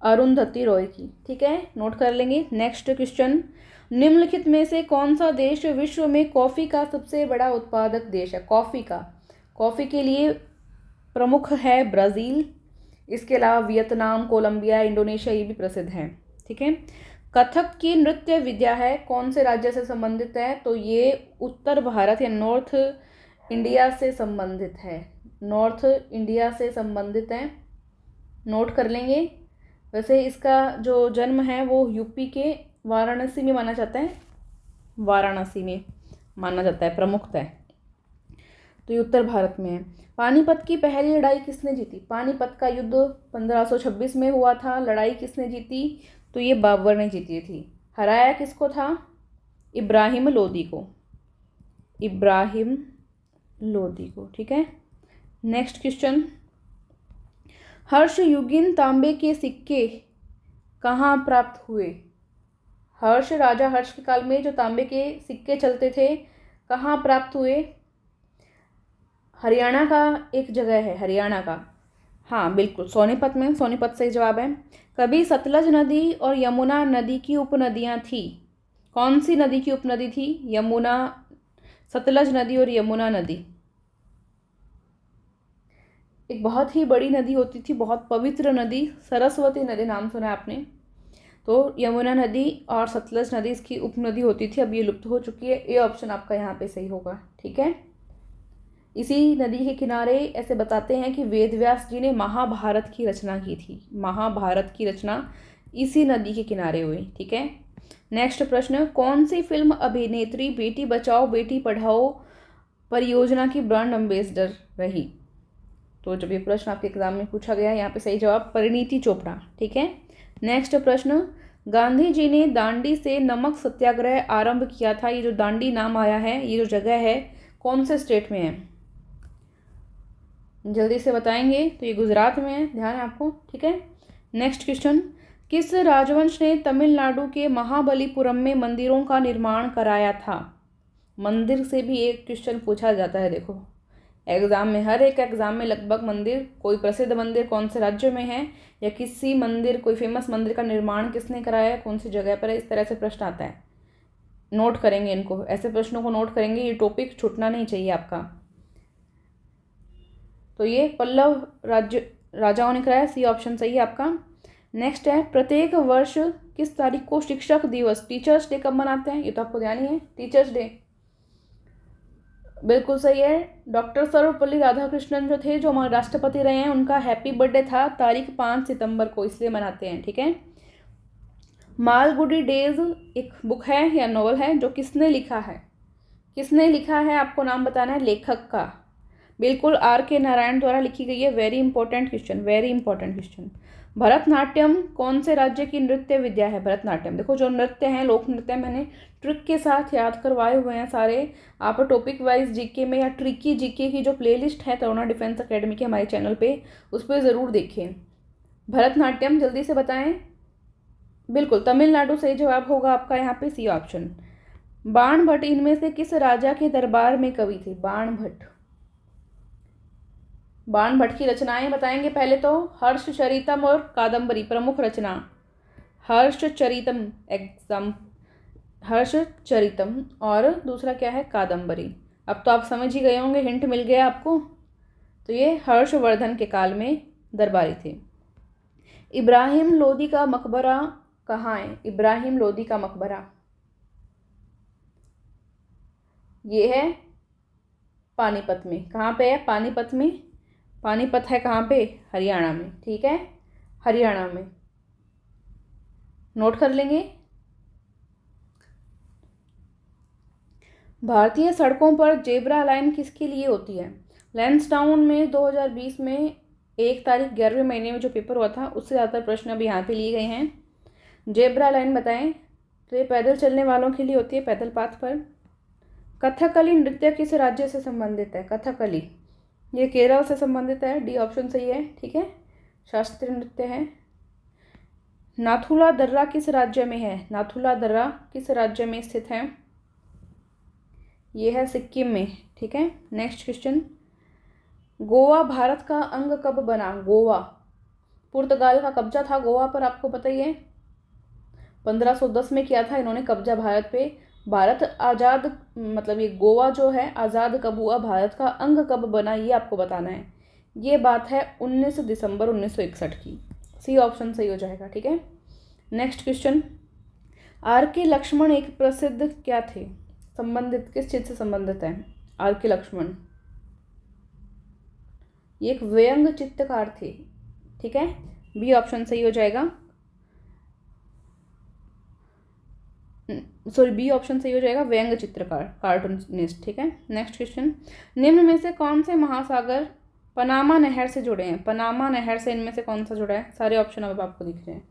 अरुंधति रॉय की। ठीक है, नोट कर लेंगे। नेक्स्ट क्वेश्चन, निम्नलिखित में से कौन सा देश विश्व में कॉफ़ी का सबसे बड़ा उत्पादक देश है? कॉफ़ी का, कॉफ़ी के लिए प्रमुख है ब्राज़ील, इसके अलावा वियतनाम, कोलंबिया, इंडोनेशिया ये भी प्रसिद्ध हैं। ठीक है, कथक की नृत्य विद्या है, कौन से राज्य से संबंधित है? तो ये उत्तर भारत या नॉर्थ इंडिया से संबंधित है, नॉर्थ इंडिया से संबंधित है, नोट कर लेंगे। वैसे इसका जो जन्म है वो यूपी के वाराणसी में माना जाता है, वाराणसी में माना जाता है प्रमुखतः, तो ये उत्तर भारत में है। पानीपत की पहली लड़ाई किसने जीती? पानीपत का युद्ध 1526 में हुआ था, लड़ाई किसने जीती? तो ये बाबर ने जीती थी। हराया किसको था? इब्राहिम लोदी को, इब्राहिम लोदी को। ठीक है, नेक्स्ट क्वेश्चन, हर्षयुगिन तांबे के सिक्के कहाँ प्राप्त हुए? राजा हर्ष के काल में जो तांबे के सिक्के चलते थे कहाँ प्राप्त हुए? हरियाणा का एक जगह है, हरियाणा का, हाँ बिल्कुल सोनीपत में, सोनीपत सही जवाब है। कभी सतलज नदी और यमुना नदी की उपनदियाँ थी। कौन सी नदी की उपनदी थी? यमुना, सतलज नदी और यमुना नदी। एक बहुत ही बड़ी नदी होती थी, बहुत पवित्र नदी, सरस्वती नदी नाम सुना आपने, तो यमुना नदी और सतलज नदी इसकी उपनदी होती थी, अब ये लुप्त हो चुकी है। ए ऑप्शन आपका यहाँ पे सही होगा, ठीक है। इसी नदी के किनारे ऐसे बताते हैं कि वेदव्यास जी ने महाभारत की रचना की थी। महाभारत की रचना इसी नदी के किनारे हुई, ठीक है। नेक्स्ट प्रश्न, कौन सी फिल्म अभिनेत्री बेटी बचाओ बेटी पढ़ाओ परियोजना की ब्रांड एम्बेसडर रही? तो जब ये प्रश्न आपके एग्जाम में पूछा गया है, यहाँ पे सही जवाब परिणीति चोपड़ा, ठीक है। नेक्स्ट प्रश्न, गांधी जी ने दांडी से नमक सत्याग्रह आरंभ किया था। ये जो दांडी नाम आया है, ये जो जगह है कौन से स्टेट में है? जल्दी से बताएंगे, तो ये गुजरात में है, ध्यान है आपको, ठीक है। नेक्स्ट क्वेश्चन, किस राजवंश ने तमिलनाडु के महाबलीपुरम में मंदिरों का निर्माण कराया था? मंदिर से भी एक क्वेश्चन पूछा जाता है, देखो एग्जाम में, हर एक एग्जाम में लगभग मंदिर, कोई प्रसिद्ध मंदिर कौन से राज्य में है, या किसी मंदिर, कोई फेमस मंदिर का निर्माण किसने कराया है, कौन सी जगह पर है, इस तरह से प्रश्न आता है। नोट करेंगे इनको, ऐसे प्रश्नों को नोट करेंगे, ये टॉपिक छूटना नहीं चाहिए आपका। तो ये पल्लव राजाओं ने कराया, सी ऑप्शन सही है आपका। नेक्स्ट है, प्रत्येक वर्ष किस तारीख को शिक्षक दिवस, टीचर्स डे कब मनाते हैं? ये तो आपको ध्यान ही है, टीचर्स डे, बिल्कुल सही है। डॉक्टर सर्वपल्ली राधाकृष्णन जो थे, जो हमारे राष्ट्रपति रहे हैं, उनका हैप्पी बर्थडे था तारीख 5 सितंबर को, इसलिए मनाते हैं, ठीक है। मालगुडी डेज एक बुक है या नॉवल है, जो किसने लिखा है? किसने लिखा है आपको नाम बताना है लेखक का। बिल्कुल R.K. नारायण द्वारा लिखी गई है। Very important question, very important question. Bharatanatyam कौन से राज्य की नृत्य विद्या है? भरतनाट्यम, देखो जो नृत्य हैं, लोक नृत्य, मैंने ट्रिक के साथ याद करवाए हुए हैं सारे। आप टॉपिक वाइज जीके में या ट्रिकी जीके की जो प्लेलिस्ट है तरुणा डिफेंस एकेडमी के हमारे चैनल पे, उस पर ज़रूर देखिए। भरतनाट्यम जल्दी से बताएं। बिल्कुल तमिलनाडु सही जवाब होगा आपका यहाँ पे, सी ऑप्शन। बाण भट्ट इनमें से किस राजा के दरबार में कवि थे? बाण भट्ट, बाण भट्ट की रचनाएं बताएंगे। पहले तो हर्षचरितम और कादम्बरी प्रमुख रचना, हर्षचरितम एग्जाम, हर्षचरितम, और दूसरा क्या है? कादम्बरी। अब तो आप समझ ही गए होंगे, हिंट मिल गया आपको। तो ये हर्षवर्धन के काल में दरबारी थे। इब्राहिम लोदी का मकबरा कहाँ है? इब्राहिम लोदी का मकबरा ये है पानीपत में। कहाँ पे है? पानीपत में। पानीपत है कहाँ पे? हरियाणा में, ठीक है, हरियाणा में, नोट कर लेंगे। भारतीय सड़कों पर जेब्रा लाइन किसके लिए होती है? लैंसडाउन में 2020 में 1 तारीख 11वें महीने में जो पेपर हुआ था, उससे ज़्यादा प्रश्न अभी यहाँ पे लिए गए हैं। जेब्रा लाइन बताएं। तो ये पैदल चलने वालों के लिए होती है, पैदल पाथ पर। कथकली नृत्य किस राज्य से संबंधित है? कथकली ये केरल से संबंधित है, डी ऑप्शन सही है, ठीक है, शास्त्रीय नृत्य है। नाथुला दर्रा किस राज्य में है? नाथुला दर्रा किस राज्य में स्थित है? ये है सिक्किम में, ठीक है। नेक्स्ट क्वेश्चन, गोवा भारत का अंग कब बना? गोवा, पुर्तगाल का कब्जा था गोवा पर, आपको पता ही है, 1510 में किया था इन्होंने कब्जा भारत पे। भारत आज़ाद, मतलब ये गोवा जो है आज़ाद कब हुआ, भारत का अंग कब बना, ये आपको बताना है। ये बात है 19 दिसंबर 1961 की, सी ऑप्शन सही हो जाएगा, ठीक है। Next question, R.K. लक्ष्मण एक प्रसिद्ध क्या थे? संबंधित किस चीज से संबंधित है? R.K. लक्ष्मण ये एक व्यंग चित्रकार थे, ठीक है, बी ऑप्शन सही हो जाएगा, सॉरी बी ऑप्शन सही हो जाएगा, व्यंग चित्रकार, कार्टूनिस्ट, ठीक है। नेक्स्ट क्वेश्चन, निम्न में से कौन से महासागर पनामा नहर से जुड़े हैं? पनामा नहर से इनमें से कौन सा जुड़ा है? सारे ऑप्शन अब आपको दिख रहे हैं,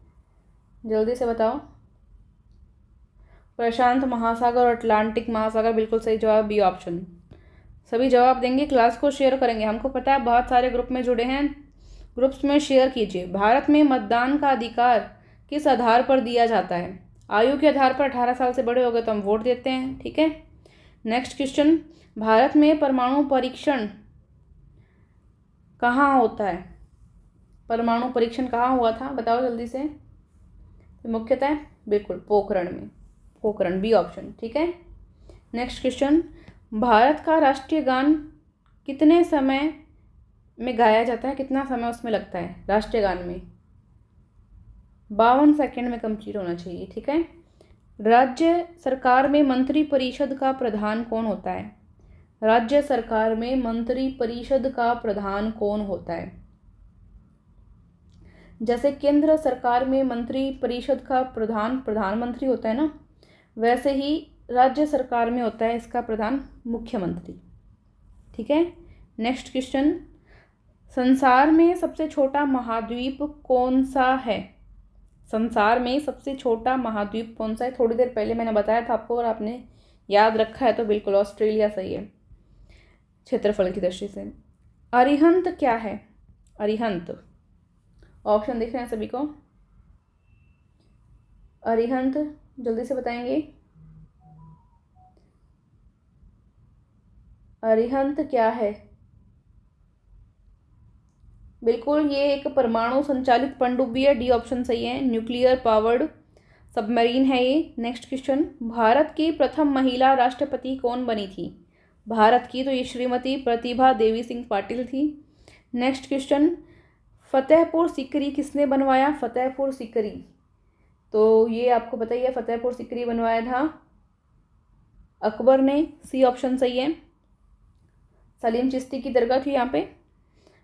जल्दी से बताओ। प्रशांत महासागर और अटलांटिक महासागर, बिल्कुल सही जवाब, बी ऑप्शन। सभी जवाब देंगे, क्लास को शेयर करेंगे, हमको पता है बहुत सारे ग्रुप में जुड़े हैं, ग्रुप्स में शेयर कीजिए। भारत में मतदान का अधिकार किस आधार पर दिया जाता है? आयु के आधार पर 18 साल से बड़े हो गए तो हम वोट देते हैं, ठीक है। नेक्स्ट क्वेश्चन, भारत में परमाणु परीक्षण कहाँ होता है? परमाणु परीक्षण कहाँ हुआ था, बताओ जल्दी से। मुख्यतः बिल्कुल पोखरण में, पोखरण, बी ऑप्शन, ठीक है। नेक्स्ट क्वेश्चन, भारत का राष्ट्रीय गान कितने समय में गाया जाता है, कितना समय उसमें लगता है राष्ट्रीय गान में? 52 सेकंड में कंप्लीट होना चाहिए, ठीक है। राज्य सरकार में मंत्री परिषद का प्रधान कौन होता है? राज्य सरकार में मंत्री परिषद का प्रधान कौन होता है? जैसे केंद्र सरकार में मंत्री परिषद का प्रधान प्रधानमंत्री होता है ना, वैसे ही राज्य सरकार में होता है इसका प्रधान मुख्यमंत्री, ठीक है। नेक्स्ट क्वेश्चन, संसार में सबसे छोटा महाद्वीप कौन सा है? संसार में सबसे छोटा महाद्वीप कौन सा है? थोड़ी देर पहले मैंने बताया था आपको और आपने याद रखा है तो बिल्कुल ऑस्ट्रेलिया सही है क्षेत्रफल की दृष्टि से। अरिहंत क्या है? अरिहंत, ऑप्शन दिख रहे हैं सभी को? अरिहंत जल्दी से बताएंगे, अरिहंत क्या है? बिल्कुल, ये एक परमाणु संचालित पनडुब्बी है, डी ऑप्शन सही है, न्यूक्लियर पावर्ड सबमरीन है ये। नेक्स्ट क्वेश्चन, भारत की प्रथम महिला राष्ट्रपति कौन बनी थी? भारत की तो ये श्रीमती प्रतिभा देवी सिंह पाटिल थी। नेक्स्ट क्वेश्चन, फतेहपुर सीकरी किसने बनवाया? फतेहपुर सीकरी, तो ये आपको बताइए, फतेहपुर सीकरी बनवाया था अकबर ने, सी ऑप्शन सही है। सलीम चिश्ती की दरगाह थी यहाँ पे।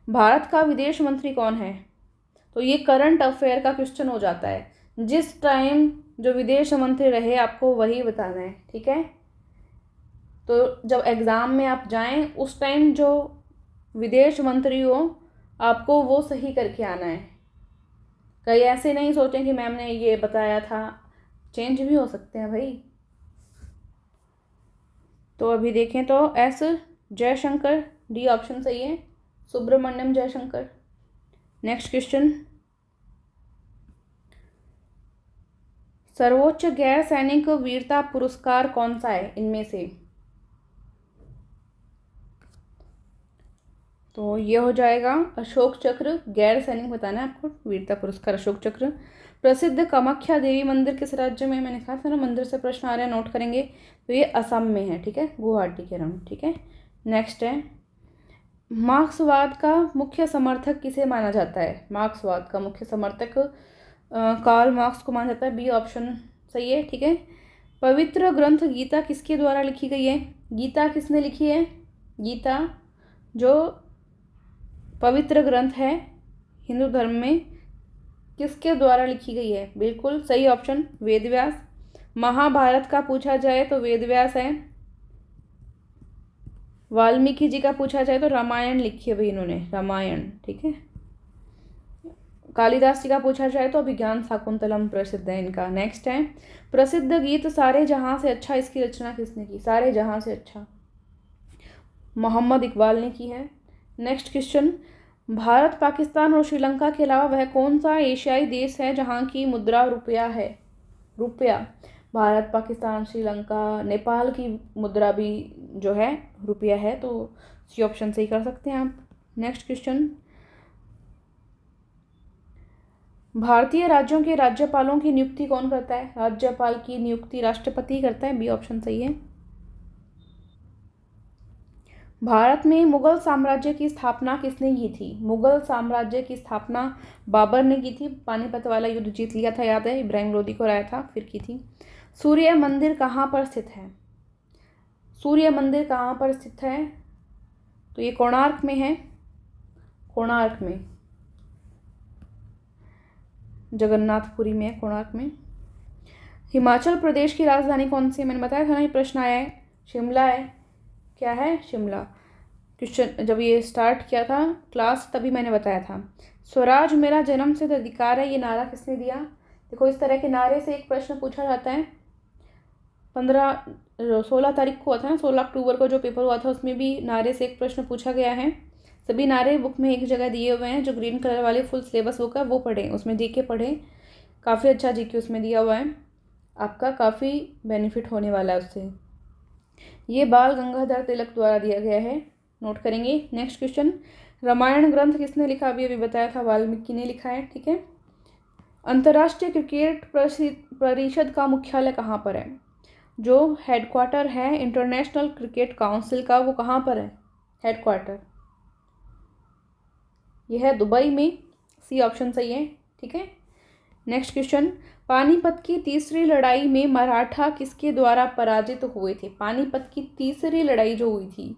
भारत का विदेश मंत्री कौन है? तो ये करंट अफेयर का क्वेश्चन हो जाता है, जिस टाइम जो विदेश मंत्री रहे आपको वही बताना है, ठीक है। तो जब एग्ज़ाम में आप जाएं उस टाइम जो विदेश मंत्री हो आपको वो सही करके आना है। कहीं ऐसे नहीं सोचें कि मैम ने ये बताया था, चेंज भी हो सकते हैं भाई। तो अभी देखें तो एस जयशंकर, डी ऑप्शन सही है, सुब्रमण्यम जयशंकर। नेक्स्ट क्वेश्चन, सर्वोच्च गैर सैनिक वीरता पुरस्कार कौन सा है इनमें से? तो ये हो जाएगा अशोक चक्र, गैर सैनिक बताना है आपको, वीरता पुरस्कार अशोक चक्र। प्रसिद्ध कामाख्या देवी मंदिर किस राज्य में? मैंने कहा था ना मंदिर से प्रश्न आ रहे हैं, नोट करेंगे। तो ये असम में है, ठीक है, गुवाहाटी के अराउंड, ठीक है। नेक्स्ट है, मार्क्सवाद का मुख्य समर्थक किसे माना जाता है? मार्क्सवाद का मुख्य समर्थक कार्ल मार्क्स को माना जाता है, बी ऑप्शन सही है, ठीक है। पवित्र ग्रंथ गीता किसके द्वारा लिखी गई है? गीता किसने लिखी है? गीता जो पवित्र ग्रंथ है हिंदू धर्म में, किसके द्वारा लिखी गई है? बिल्कुल सही ऑप्शन, वेदव्यास। महाभारत का पूछा जाए तो वेदव्यास है। वाल्मीकि जी का पूछा जाए तो रामायण लिखी है भाई इन्होंने, रामायण, ठीक है। कालिदास जी का पूछा जाए तो अभिज्ञान शाकुंतलम प्रसिद्ध है इनका। नेक्स्ट है, प्रसिद्ध गीत सारे जहां से अच्छा, इसकी रचना किसने की? सारे जहां से अच्छा मोहम्मद इकबाल ने की है। नेक्स्ट क्वेश्चन, भारत, पाकिस्तान और श्रीलंका के अलावा वह कौन सा एशियाई देश है जहां की मुद्रा रुपया है? रुपया, भारत, पाकिस्तान, श्रीलंका, नेपाल की मुद्रा भी जो है रुपया है, तो सी ऑप्शन सही कर सकते हैं आप। नेक्स्ट क्वेश्चन, भारतीय राज्यों के राज्यपालों की नियुक्ति कौन करता है? राज्यपाल की नियुक्ति राष्ट्रपति करता है, बी ऑप्शन सही है। भारत में मुगल साम्राज्य की स्थापना किसने की थी? मुगल साम्राज्य की स्थापना बाबर ने की थी, पानीपत वाला युद्ध जीत लिया था, याद है, इब्राहिम लोदी को हराया था, फिर की थी। सूर्य मंदिर कहाँ पर स्थित है? सूर्य मंदिर कहाँ पर स्थित है? तो ये कोणार्क में है, कोणार्क में, जगन्नाथपुरी में है, कोणार्क में। हिमाचल प्रदेश की राजधानी कौन सी है? मैंने बताया था ना, ये प्रश्न आया है, शिमला है। क्या है? शिमला। क्वेश्चन जब ये स्टार्ट किया था क्लास तभी मैंने बताया था। स्वराज मेरा जन्मसिद्ध अधिकार है, ये नारा किसने दिया? देखो इस तरह के नारे से एक प्रश्न पूछा जाता है। 16 तारीख को हुआ था ना, 16 अक्टूबर को जो पेपर हुआ था उसमें भी नारे से एक प्रश्न पूछा गया है। सभी नारे बुक में एक जगह दिए हुए हैं, जो ग्रीन कलर वाली फुल सिलेबस बुक है वो पढ़ें, उसमें जीके पढ़ें, काफ़ी अच्छा जीके उसमें दिया हुआ है। आपका काफ़ी बेनिफिट होने वाला है उससे। ये बाल गंगाधर तिलक द्वारा दिया गया है, नोट करेंगे। नेक्स्ट क्वेश्चन, रामायण ग्रंथ किसने लिखा? अभी अभी बताया था, वाल्मीकि ने लिखा है। ठीक है। अंतर्राष्ट्रीय क्रिकेट परिषद का मुख्यालय कहाँ पर है? जो हेडक्वार्टर है इंटरनेशनल क्रिकेट काउंसिल का, वो कहाँ पर है हेडक्वार्टर? यह है दुबई में। सी ऑप्शन सही है। ठीक है। नेक्स्ट क्वेश्चन, पानीपत की तीसरी लड़ाई में मराठा किसके द्वारा पराजित हुए थे? पानीपत की तीसरी लड़ाई जो हुई थी,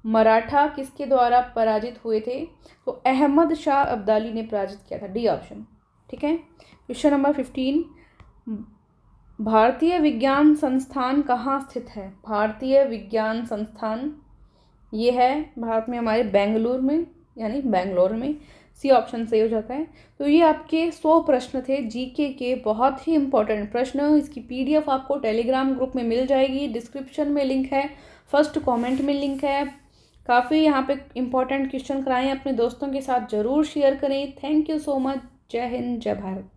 मराठा किसके द्वारा पराजित हुए थे? तो अहमद शाह अब्दाली ने पराजित किया था। D option. ठीक है। क्वेश्चन नंबर 15, भारतीय विज्ञान संस्थान कहाँ स्थित है? भारतीय विज्ञान संस्थान ये है भारत में, हमारे बेंगलुरु में, यानी बेंगलोर में। सी ऑप्शन सही हो जाता है। तो ये आपके 100 प्रश्न थे जीके के, बहुत ही इंपॉर्टेंट प्रश्न। इसकी पीडीएफ आपको टेलीग्राम ग्रुप में मिल जाएगी, डिस्क्रिप्शन में लिंक है, फर्स्ट कमेंट में लिंक है। काफ़ी यहाँ पे इंपॉर्टेंट क्वेश्चन कराएं, अपने दोस्तों के साथ ज़रूर शेयर करें। Thank you so much. जय हिंद, जय भारत।